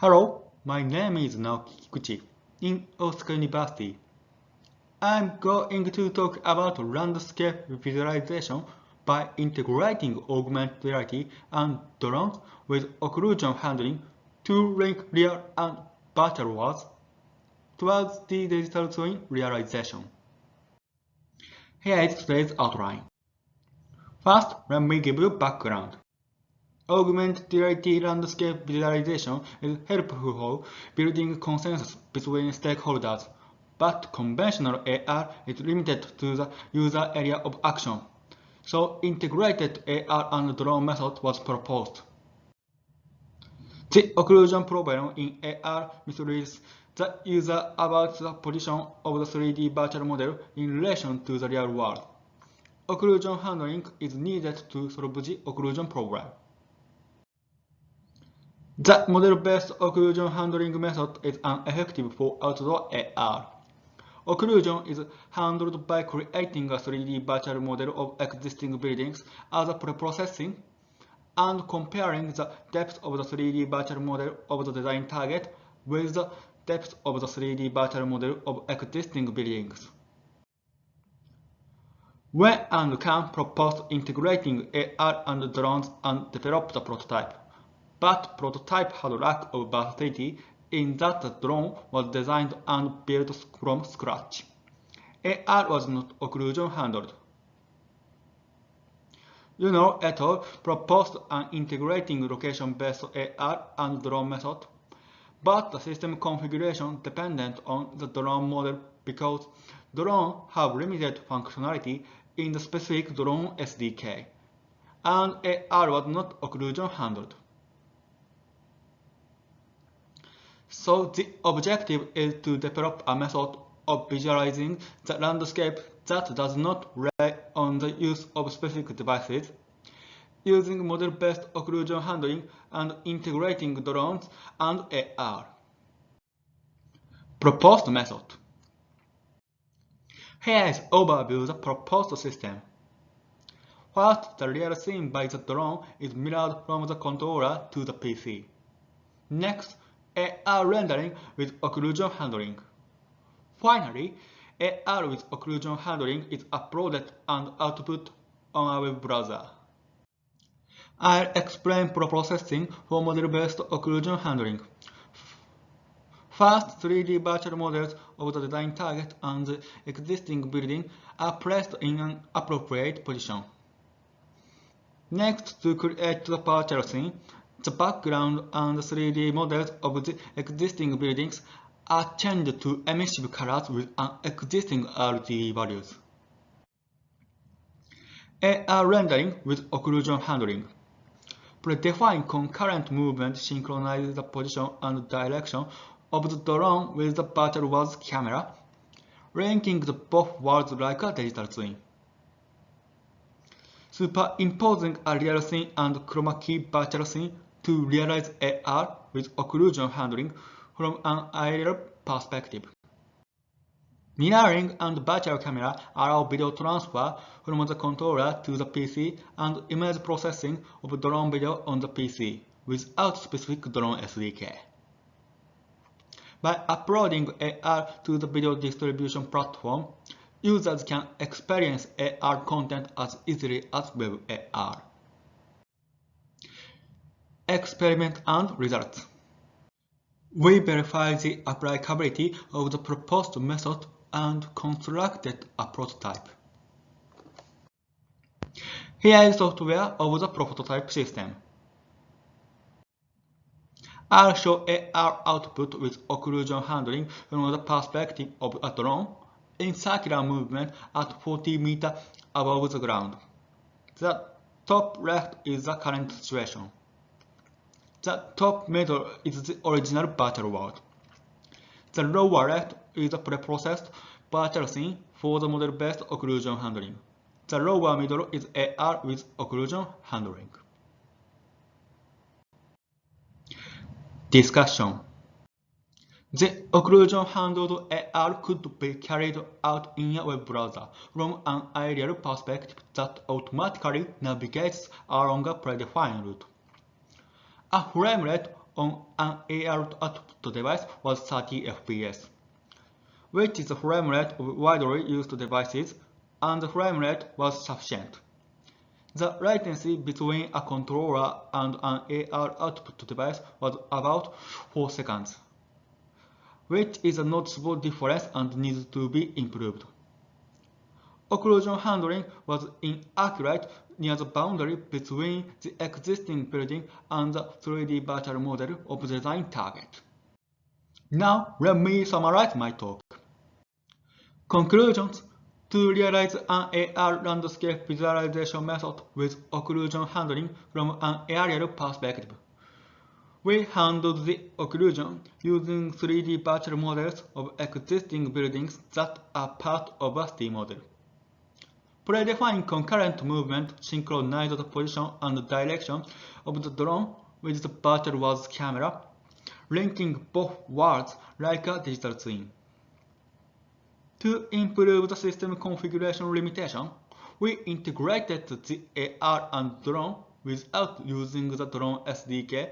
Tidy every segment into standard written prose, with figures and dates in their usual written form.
Hello, my name is Naoki Kikuchi in Osaka University. I'm going to talk about landscape visualization by integrating augmented reality and drones with occlusion handling to link real and virtual worlds towards the digital twin realization. Here is today's outline. First, let me give you background. Augmented reality landscape visualization is helpful for building consensus between stakeholders, but conventional AR is limited to the user area of action, so integrated AR and drone method was proposed. The occlusion problem in AR misleads the user about the position of the 3D virtual model in relation to the real world. Occlusion handling is needed to solve the occlusion problem. The model-based occlusion handling method is ineffective for outdoor AR. Occlusion is handled by creating a 3D virtual model of existing buildings as a pre-processing and comparing the depth of the 3D virtual model of the design target with the depth of the 3D virtual model of existing buildings. When and can propose integrating AR and drones and develop the prototype. But prototype had lack of versatility in that the drone was designed and built from scratch. AR was not occlusion handled. et al. Proposed an integrating location-based AR and drone method, but the system configuration depended on the drone model because drones have limited functionality in the specific drone SDK, and AR was not occlusion handled. So the objective is to develop a method of visualizing the landscape that does not rely on the use of specific devices, using model-based occlusion handling and integrating drones and AR. Proposed method. Here is overview of the proposed system. First, the real scene by the drone is mirrored from the controller to the PC. Next, AR rendering with occlusion handling. Finally, AR with occlusion handling is uploaded and output on a web browser. I'll explain processing for model-based occlusion handling. First, 3D virtual models of the design target and the existing building are placed in an appropriate position. Next, to create the virtual scene, the background and 3D models of the existing buildings are changed to emissive colors with an existing RGB values. AR rendering with occlusion handling. Predefine concurrent movement synchronize the position and direction of the drone with the virtual world's camera, linking the both worlds like a digital twin. Superimposing a real scene and chroma key virtual scene to realize AR with occlusion handling from an aerial perspective. Mirroring and virtual camera allow video transfer from the controller to the PC and image processing of drone video on the PC without specific drone SDK. By uploading AR to the video distribution platform, users can experience AR content as easily as web AR. Experiment and results. We verify the applicability of the proposed method and constructed a prototype. Here is software of the prototype system. I'll show AR output with occlusion handling from the perspective of a drone in circular movement at 40 meters above the ground. The top left is the current situation. The top middle is the original virtual world. The lower left is the pre-processed virtual scene for the model-based occlusion handling. The lower middle is AR with occlusion handling. Discussion. The occlusion handled AR could be carried out in a web browser from an aerial perspective that automatically navigates along a predefined route. A framelet on an AR output device was 30 fps, which is the frame rate of widely used devices, and the frame rate was sufficient. The latency between a controller and an AR output device was about 4 seconds, which is a noticeable difference and needs to be improved. Occlusion handling was inaccurate near the boundary between the existing building and the 3D virtual model of the design target. Now let me summarize my talk. Conclusions. To realize an AR landscape visualization method with occlusion handling from an aerial perspective, we handled the occlusion using 3D virtual models of existing buildings that are part of a city model. Predefine concurrent movement, synchronize the position and direction of the drone with the virtual world's camera, linking both worlds like a digital twin. To improve the system configuration limitation, we integrated the AR and drone without using the drone SDK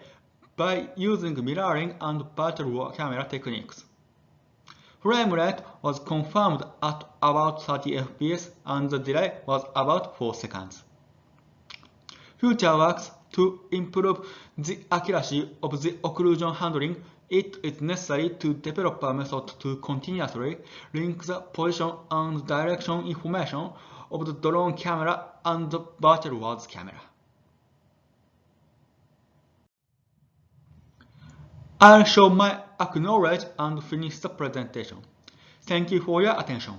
by using mirroring and virtual camera techniques. Frame rate was confirmed at about 30 fps and the delay was about 4 seconds. Future works to improve the accuracy of the occlusion handling. It is necessary to develop a method to continuously link the position and direction information of the drone camera and the virtual world's camera. I'll show my acknowledge and finish the presentation. Thank you for your attention.